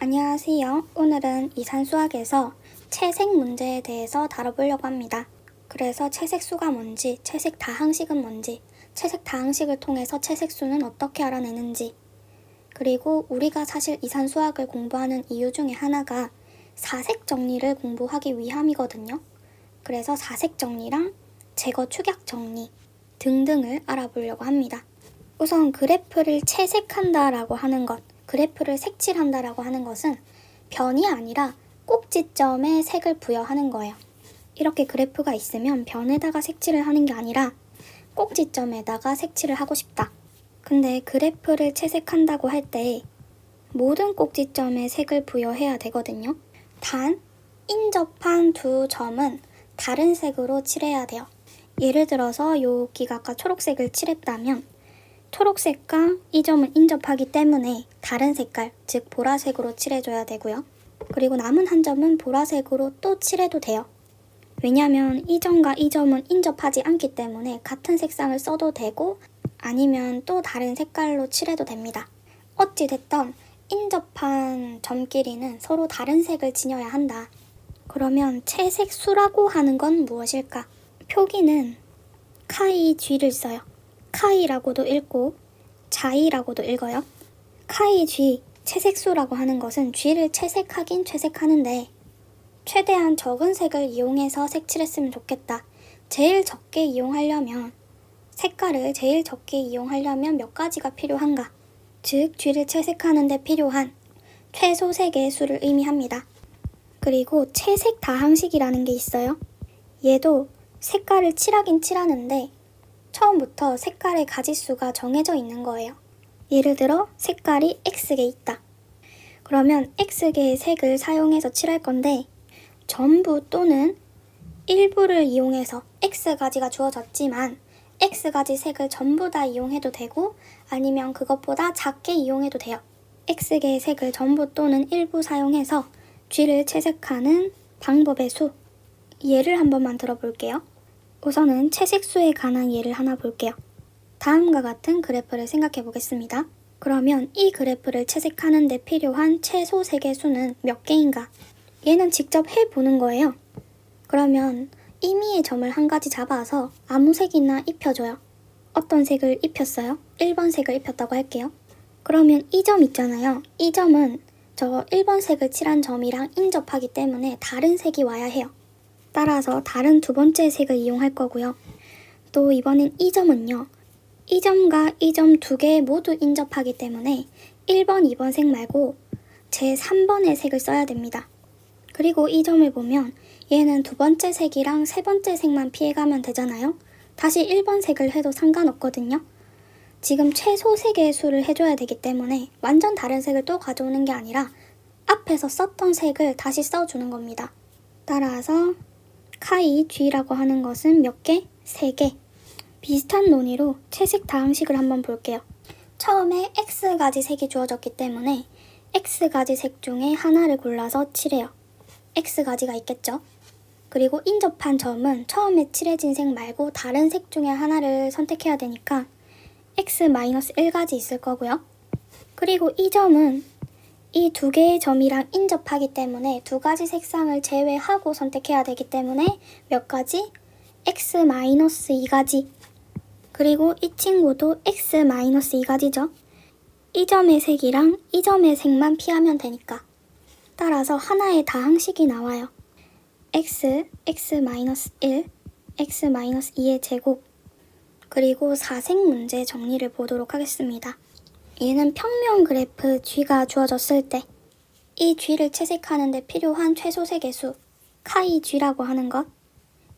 안녕하세요. 오늘은 이산수학에서 채색 문제에 대해서 다뤄보려고 합니다. 그래서 채색수가 뭔지, 채색 다항식은 뭔지, 채색 다항식을 통해서 채색수는 어떻게 알아내는지, 그리고 우리가 사실 이산수학을 공부하는 이유 중에 하나가 사색 정리를 공부하기 위함이거든요. 그래서 사색 정리랑 제거 축약 정리 등등을 알아보려고 합니다. 우선 그래프를 채색한다라고 하는 것, 그래프를 색칠한다라고 하는 것은 변이 아니라 꼭지점에 색을 부여하는 거예요. 이렇게 그래프가 있으면 변에다가 색칠을 하는 게 아니라 꼭지점에다가 색칠을 하고 싶다. 근데 그래프를 채색한다고 할 때 모든 꼭지점에 색을 부여해야 되거든요. 단, 인접한 두 점은 다른 색으로 칠해야 돼요. 예를 들어서 여기가 아까 초록색을 칠했다면 초록색과 이 점은 인접하기 때문에 다른 색깔, 즉 보라색으로 칠해줘야 되고요. 그리고 남은 한 점은 보라색으로 또 칠해도 돼요. 왜냐하면 이 점과 이 점은 인접하지 않기 때문에 같은 색상을 써도 되고 아니면 또 다른 색깔로 칠해도 됩니다. 어찌됐든 인접한 점끼리는 서로 다른 색을 지녀야 한다. 그러면 채색수라고 하는 건 무엇일까? 표기는 카이 쥐를 써요. 카이라고도 읽고 자이라고도 읽어요. 카이 쥐, 채색수라고 하는 것은 쥐를 채색하긴 채색하는데 최대한 적은 색을 이용해서 색칠했으면 좋겠다. 제일 적게 이용하려면 색깔을 제일 적게 이용하려면 몇 가지가 필요한가? 즉 쥐를 채색하는 데 필요한 최소 색의 수를 의미합니다. 그리고 채색 다항식이라는 게 있어요. 얘도 색깔을 칠하긴 칠하는데 처음부터 색깔의 가지수가 정해져 있는 거예요. 예를 들어 색깔이 X개 있다. 그러면 X개의 색을 사용해서 칠할 건데 전부 또는 일부를 이용해서 X가지가 주어졌지만 X가지 색을 전부 다 이용해도 되고 아니면 그것보다 작게 이용해도 돼요. X개의 색을 전부 또는 일부 사용해서 쥐를 채색하는 방법의 수. 예를 한 번만 들어볼게요. 우선은 채색수에 관한 예를 하나 볼게요. 다음과 같은 그래프를 생각해 보겠습니다. 그러면 이 그래프를 채색하는 데 필요한 최소 색의 수는 몇 개인가? 얘는 직접 해보는 거예요. 그러면 임의의 점을 한 가지 잡아서 아무 색이나 입혀줘요. 어떤 색을 입혔어요? 1번 색을 입혔다고 할게요. 그러면 이 점 있잖아요. 이 점은 저 1번 색을 칠한 점이랑 인접하기 때문에 다른 색이 와야 해요. 따라서 다른 두 번째 색을 이용할 거고요. 또 이번엔 이 점은요. 이 점과 이 점 두 개 모두 인접하기 때문에 1번, 2번 색 말고 제 3번의 색을 써야 됩니다. 그리고 이 점을 보면 얘는 두 번째 색이랑 세 번째 색만 피해가면 되잖아요. 다시 1번 색을 해도 상관없거든요. 지금 최소 색의 수를 해줘야 되기 때문에 완전 다른 색을 또 가져오는 게 아니라 앞에서 썼던 색을 다시 써주는 겁니다. 따라서 카이 G라고 하는 것은 몇 개? 3개. 비슷한 논의로 채색 다항식을 한번 볼게요. 처음에 X가지 색이 주어졌기 때문에 X가지 색 중에 하나를 골라서 칠해요. X가지가 있겠죠? 그리고 인접한 점은 처음에 칠해진 색 말고 다른 색 중에 하나를 선택해야 되니까 X-1가지 있을 거고요. 그리고 이 점은 이 두 개의 점이랑 인접하기 때문에 두 가지 색상을 제외하고 선택해야 되기 때문에 몇 가지? X-2가지. 그리고 이 친구도 X-2가지죠. 이 점의 색이랑 이 점의 색만 피하면 되니까. 따라서 하나의 다항식이 나와요. X, X-1, X-2의 제곱. 그리고 사색 문제 정리를 보도록 하겠습니다. 얘는 평면 그래프 G가 주어졌을 때 이 G를 채색하는 데 필요한 최소 색의 수, 카이 G라고 하는 것.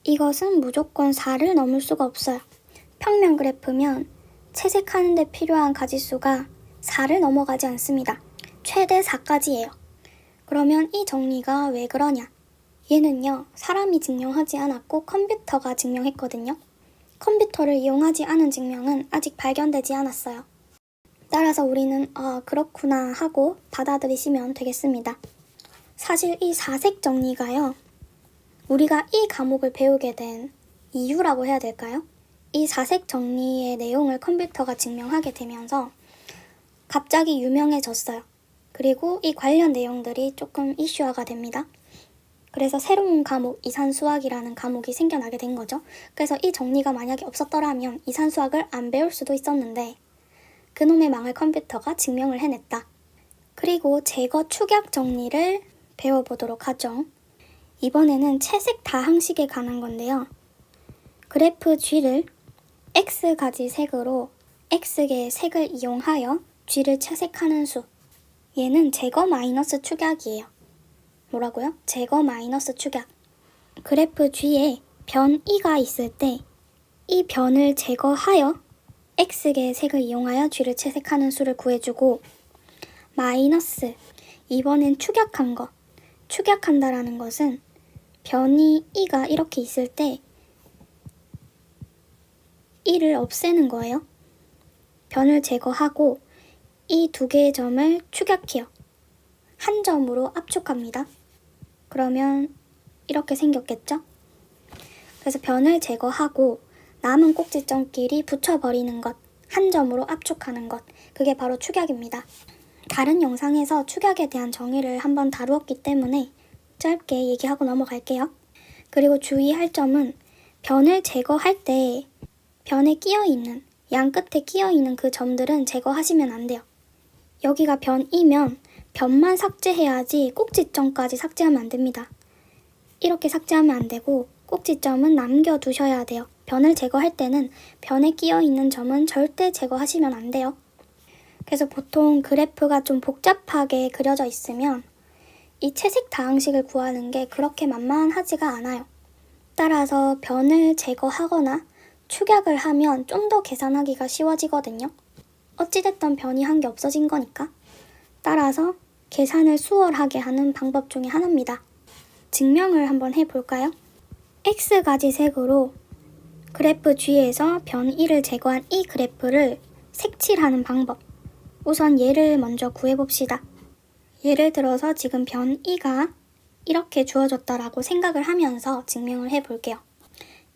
이것은 무조건 4를 넘을 수가 없어요. 평면 그래프면 채색하는 데 필요한 가지수가 4를 넘어가지 않습니다. 최대 4까지예요. 그러면 이 정리가 왜 그러냐? 얘는요, 사람이 증명하지 않았고 컴퓨터가 증명했거든요. 컴퓨터를 이용하지 않은 증명은 아직 발견되지 않았어요. 따라서 우리는 그렇구나 하고 받아들이시면 되겠습니다. 사실 이 사색 정리가요. 우리가 이 과목을 배우게 된 이유라고 해야 될까요? 이 사색 정리의 내용을 컴퓨터가 증명하게 되면서 갑자기 유명해졌어요. 그리고 이 관련 내용들이 조금 이슈화가 됩니다. 그래서 새로운 과목 이산수학이라는 과목이 생겨나게 된 거죠. 그래서 이 정리가 만약에 없었더라면 이산수학을 안 배울 수도 있었는데 그놈의 망할 컴퓨터가 증명을 해냈다. 그리고 제거 축약 정리를 배워보도록 하죠. 이번에는 채색 다항식에 관한 건데요. 그래프 G를 X가지 색으로 X개의 색을 이용하여 G를 채색하는 수. 얘는 제거 마이너스 축약이에요. 뭐라고요? 제거 마이너스 축약. 그래프 G에 변 E가 있을 때 이 변을 제거하여 X개의 색을 이용하여 G를 채색하는 수를 구해주고 마이너스, 이번엔 축약한 거. 축약한다라는 것은 변이 E가 이렇게 있을 때 E를 없애는 거예요. 변을 제거하고 이 두 개의 점을 축약해요. 한 점으로 압축합니다. 그러면 이렇게 생겼겠죠? 그래서 변을 제거하고 남은 꼭지점끼리 붙여버리는 것, 한 점으로 압축하는 것, 그게 바로 축약입니다. 다른 영상에서 축약에 대한 정의를 한번 다루었기 때문에 짧게 얘기하고 넘어갈게요. 그리고 주의할 점은 변을 제거할 때 변에 끼어있는, 양 끝에 끼어있는 그 점들은 제거하시면 안 돼요. 여기가 변이면 변만 삭제해야지 꼭지점까지 삭제하면 안 됩니다. 이렇게 삭제하면 안 되고 꼭지점은 남겨두셔야 돼요. 변을 제거할 때는 변에 끼어있는 점은 절대 제거하시면 안 돼요. 그래서 보통 그래프가 좀 복잡하게 그려져 있으면 이 채색 다항식을 구하는 게 그렇게 만만하지가 않아요. 따라서 변을 제거하거나 축약을 하면 좀 더 계산하기가 쉬워지거든요. 어찌됐든 변이 한 게 없어진 거니까. 따라서 계산을 수월하게 하는 방법 중에 하나입니다. 증명을 한번 해볼까요? X가지 색으로 그래프 G에서 변 1을 제거한 이 그래프를 색칠하는 방법. 우선 얘를 먼저 구해봅시다. 예를 들어서 지금 변 2가 이렇게 주어졌다라고 생각을 하면서 증명을 해볼게요.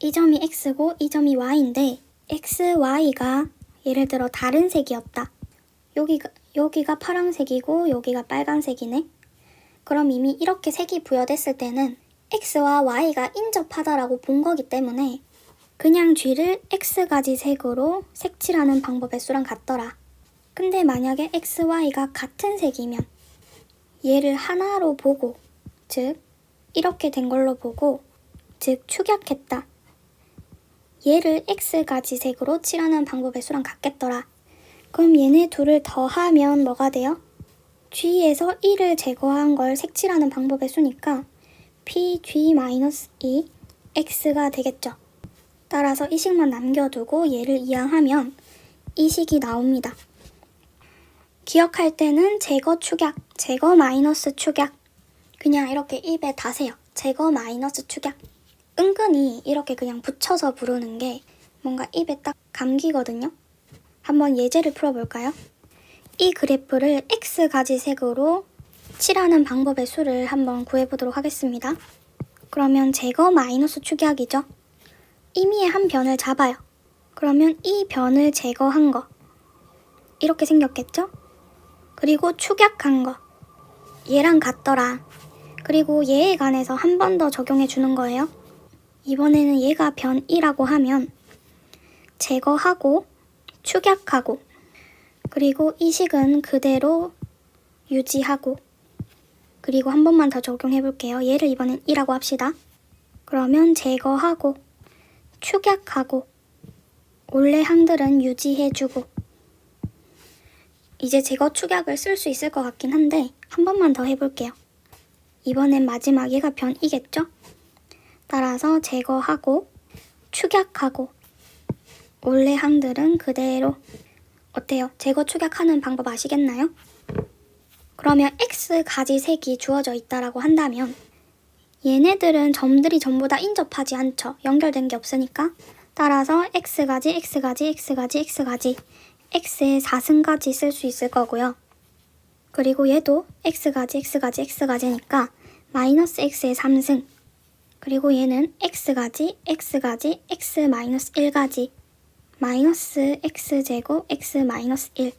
이 점이 X고 이 점이 Y인데 X, Y가 예를 들어 다른 색이었다. 여기가 파란색이고 여기가 빨간색이네. 그럼 이미 이렇게 색이 부여됐을 때는 X와 Y가 인접하다라고 본 거기 때문에 그냥 G를 X가지 색으로 색칠하는 방법의 수랑 같더라. 근데 만약에 X, Y가 같은 색이면 얘를 하나로 보고, 즉 이렇게 된 걸로 보고, 즉 축약했다. 얘를 X가지 색으로 칠하는 방법의 수랑 같겠더라. 그럼 얘네 둘을 더하면 뭐가 돼요? G에서 1을 제거한 걸 색칠하는 방법의 수니까 PG-2 X가 되겠죠. 따라서 이 식만 남겨두고 얘를 이항하면 이 식이 나옵니다. 기억할 때는 제거 축약, 제거 마이너스 축약. 그냥 이렇게 입에 다세요. 제거 마이너스 축약. 은근히 이렇게 그냥 붙여서 부르는 게 뭔가 입에 딱 감기거든요. 한번 예제를 풀어볼까요? 이 그래프를 X가지 색으로 칠하는 방법의 수를 한번 구해보도록 하겠습니다. 그러면 제거 마이너스 축약이죠. 임의의 한 변을 잡아요. 그러면 이 변을 제거한 거 이렇게 생겼겠죠? 그리고 축약한 거 얘랑 같더라. 그리고 얘에 관해서 한 번 더 적용해 주는 거예요. 이번에는 얘가 변 2라고 하면 제거하고 축약하고 그리고 이 식은 그대로 유지하고 그리고 한 번만 더 적용해 볼게요. 얘를 이번엔 2라고 합시다. 그러면 제거하고 축약하고 원래 항들은 유지해주고 이제 제거 축약을 쓸 수 있을 것 같긴 한데 한 번만 더 해볼게요. 이번엔 마지막 얘가 변 2겠죠? 따라서 제거하고 축약하고 원래 항들은 그대로. 어때요? 제거 축약하는 방법 아시겠나요? 그러면 X가지 색이 주어져 있다라고 한다면 얘네들은 점들이 전부 다 인접하지 않죠. 연결된 게 없으니까. 따라서 X가지, X가지, X가지, X가지 X의 4승까지 쓸 수 있을 거고요. 그리고 얘도 X가지, X가지, X가지니까 마이너스 X의 3승. 그리고 얘는 X가지, X가지, X 마이너스 1가지 마이너스 X제곱 X 마이너스 1.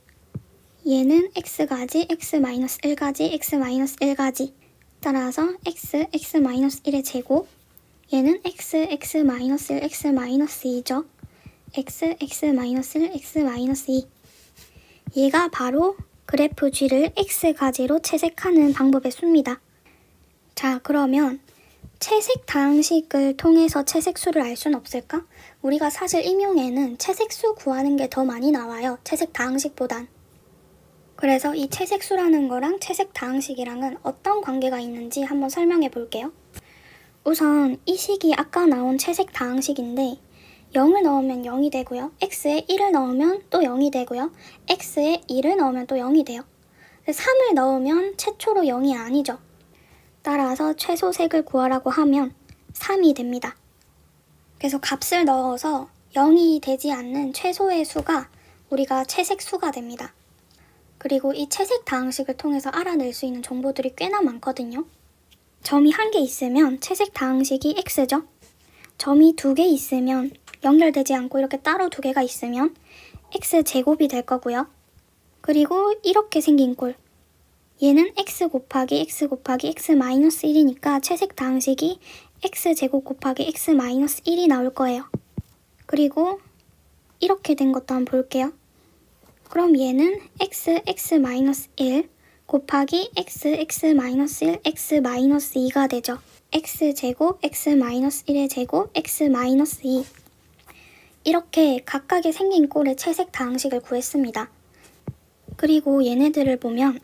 얘는 x가지, x-1가지, x-1가지. 따라서 x, x-1의 제곱. 얘는 x, x-1, x-2죠. x, x-1, x-2. 얘가 바로 그래프 G를 x가지로 채색하는 방법의 수입니다. 자, 그러면 채색 다항식을 통해서 채색수를 알 수는 없을까? 우리가 사실 임용에는 채색수 구하는 게 더 많이 나와요. 채색 다항식보단. 그래서 이 채색수라는 거랑 채색 다항식이랑은 어떤 관계가 있는지 한번 설명해 볼게요. 우선 이 식이 아까 나온 채색 다항식인데 0을 넣으면 0이 되고요. x에 1을 넣으면 또 0이 되고요. x에 2를 넣으면 또 0이 돼요. 3을 넣으면 최초로 0이 아니죠. 따라서 최소색을 구하라고 하면 3이 됩니다. 그래서 값을 넣어서 0이 되지 않는 최소의 수가 우리가 채색수가 됩니다. 그리고 이 채색 다항식을 통해서 알아낼 수 있는 정보들이 꽤나 많거든요. 점이 1개 있으면 채색 다항식이 x죠. 점이 2개 있으면 연결되지 않고 이렇게 따로 2개가 있으면 x제곱이 될 거고요. 그리고 이렇게 생긴 꼴. 얘는 x 곱하기 x 곱하기 x-1이니까 채색 다항식이 x제곱 곱하기 x-1이 나올 거예요. 그리고 이렇게 된 것도 한번 볼게요. 그럼 얘는 x, x-1 곱하기 x, x-1, x-2가 되죠. x제곱, x-1의 제곱, x-2. 이렇게 각각의 생긴 꼴의 채색 다항식을 구했습니다. 그리고 얘네들을 보면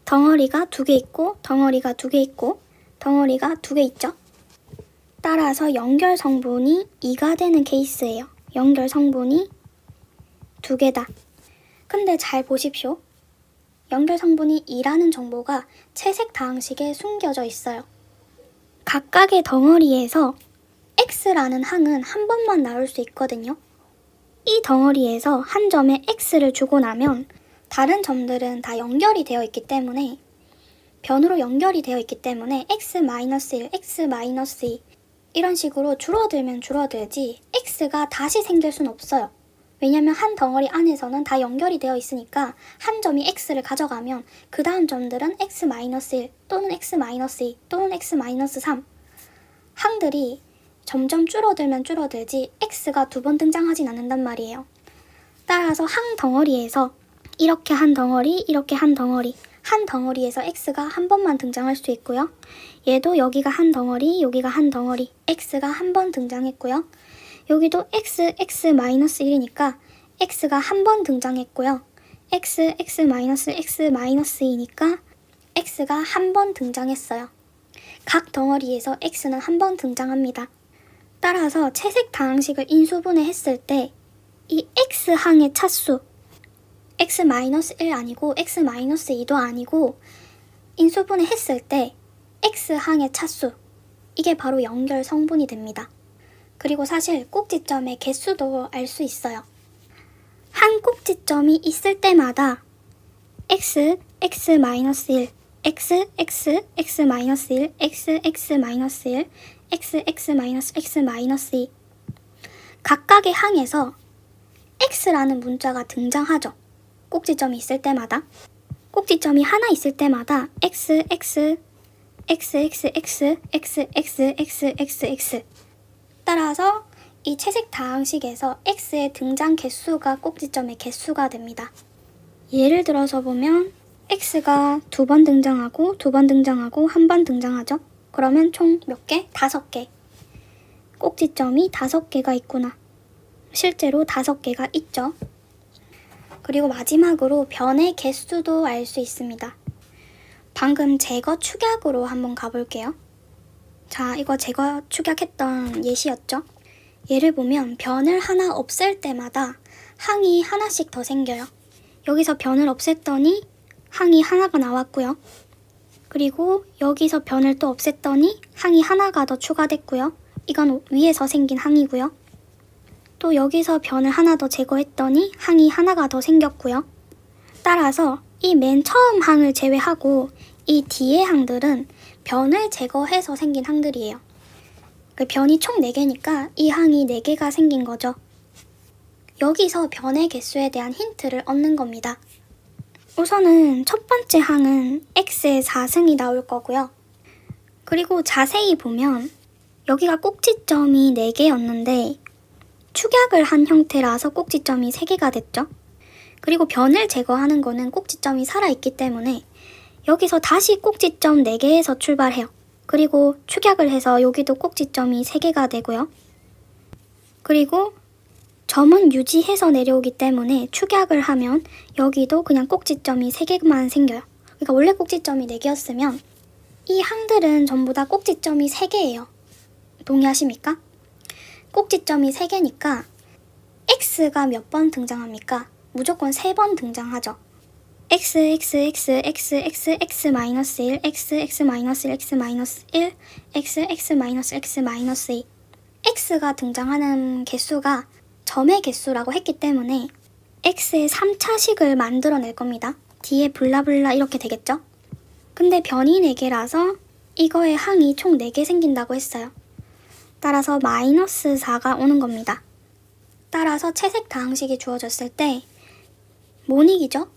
덩어리가 2개 있고, 덩어리가 2개 있고, 덩어리가 2개 있죠. 따라서 연결 성분이 2가 되는 케이스예요. 연결 성분이 2개다. 근데 잘 보십시오. 연결 성분이 2라는 정보가 채색 다항식에 숨겨져 있어요. 각각의 덩어리에서 x라는 항은 한 번만 나올 수 있거든요. 이 덩어리에서 한 점에 x를 주고 나면 다른 점들은 다 연결이 되어 있기 때문에 변으로 연결이 되어 있기 때문에 x-1, x-2 이런 식으로 줄어들면 줄어들지 x가 다시 생길 수는 없어요. 왜냐면 한 덩어리 안에서는 다 연결이 되어 있으니까 한 점이 x를 가져가면 그 다음 점들은 x-1 또는 x-2 또는 x-3 항들이 점점 줄어들면 줄어들지 x가 2번 등장하진 않는단 말이에요. 따라서 항 덩어리에서 이렇게 한 덩어리, 이렇게 한 덩어리, 한 덩어리에서 x가 한 번만 등장할 수 있고요. 얘도 여기가 한 덩어리, 여기가 한 덩어리, x가 한 번 등장했고요. 여기도 x, x-1이니까 x가 한 번 등장했고요. x, x-2이니까 x가 한 번 등장했어요. 각 덩어리에서 x는 한 번 등장합니다. 따라서 채색 다항식을 인수분해 했을 때 이 x항의 차수 x-1 아니고 x-2도 아니고 인수분해 했을 때 x항의 차수 이게 바로 연결 성분이 됩니다. 그리고 사실 꼭지점의 개수도 알 수 있어요. 한 꼭지점이 있을 때마다 x, x-1, x, x, x-1, x, x-1, x, x-, x-2 각각의 항에서 x라는 문자가 등장하죠. 꼭지점이 있을 때마다 꼭지점이 하나 있을 때마다 x, x, x, x, x, x, x, x, x, x 따라서 이 채색 다항식에서 x의 등장 개수가 꼭지점의 개수가 됩니다. 예를 들어서 보면 x가 2번 등장하고 2번 등장하고 1번 등장하죠. 그러면 총 몇 개? 5개. 꼭지점이 5개가 있구나. 실제로 5개가 있죠. 그리고 마지막으로 변의 개수도 알 수 있습니다. 방금 제거 축약으로 한번 가볼게요. 자, 이거 제거 축약했던 예시였죠? 얘를 보면 변을 하나 없앨 때마다 항이 하나씩 더 생겨요. 여기서 변을 없앴더니 항이 하나가 나왔고요. 그리고 여기서 변을 또 없앴더니 항이 하나가 더 추가됐고요. 이건 위에서 생긴 항이고요. 또 여기서 변을 하나 더 제거했더니 항이 하나가 더 생겼고요. 따라서 이 맨 처음 항을 제외하고 이 뒤의 항들은 변을 제거해서 생긴 항들이에요. 그 변이 총 4개니까 이 항이 4개가 생긴 거죠. 여기서 변의 개수에 대한 힌트를 얻는 겁니다. 우선은 첫 번째 항은 x의 4승이 나올 거고요. 그리고 자세히 보면 여기가 꼭지점이 4개였는데 축약을 한 형태라서 꼭지점이 3개가 됐죠. 그리고 변을 제거하는 거는 꼭지점이 살아있기 때문에 여기서 다시 꼭지점 4개에서 출발해요. 그리고 축약을 해서 여기도 꼭지점이 3개가 되고요. 그리고 점은 유지해서 내려오기 때문에 축약을 하면 여기도 그냥 꼭지점이 3개만 생겨요. 그러니까 원래 꼭지점이 4개였으면 이 항들은 전부 다 꼭지점이 3개예요. 동의하십니까? 꼭지점이 3개니까 x가 몇 번 등장합니까? 무조건 3번 등장하죠. x, x, x, x, x, x, 마이너스 1, x, x, 마이너스 1, x, 마이너스 1, x, x, 마이너스 x, 마이너스 2. x가 등장하는 개수가 점의 개수라고 했기 때문에 x의 3차식을 만들어낼 겁니다. 뒤에 블라블라 이렇게 되겠죠? 근데 변이 4개라서 이거의 항이 총 4개 생긴다고 했어요. 따라서 마이너스 4가 오는 겁니다. 따라서 채색 다항식이 주어졌을 때 모닉이죠?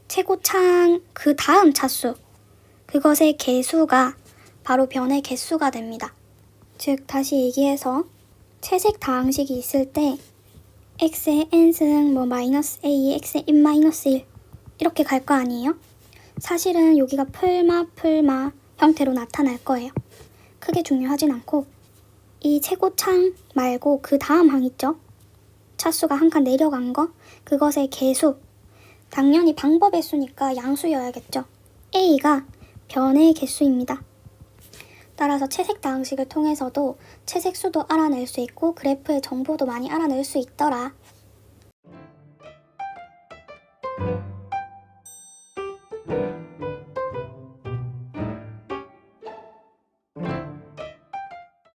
최고창 그 다음 차수, 그것의 개수가 바로 변의 개수가 됩니다. 즉 다시 얘기해서 채색 다항식이 있을 때 x의 n승 마이너스 a, x의 n 마이너스 1 이렇게 갈 거 아니에요? 사실은 여기가 풀마 형태로 나타날 거예요. 크게 중요하진 않고 이 최고창 말고 그 다음 항 있죠? 차수가 한 칸 내려간 거, 그것의 개수, 당연히 방법의 수니까 양수여야겠죠. a가 변의 개수입니다. 따라서 채색 다항식을 통해서도 채색수도 알아낼 수 있고 그래프의 정보도 많이 알아낼 수 있더라.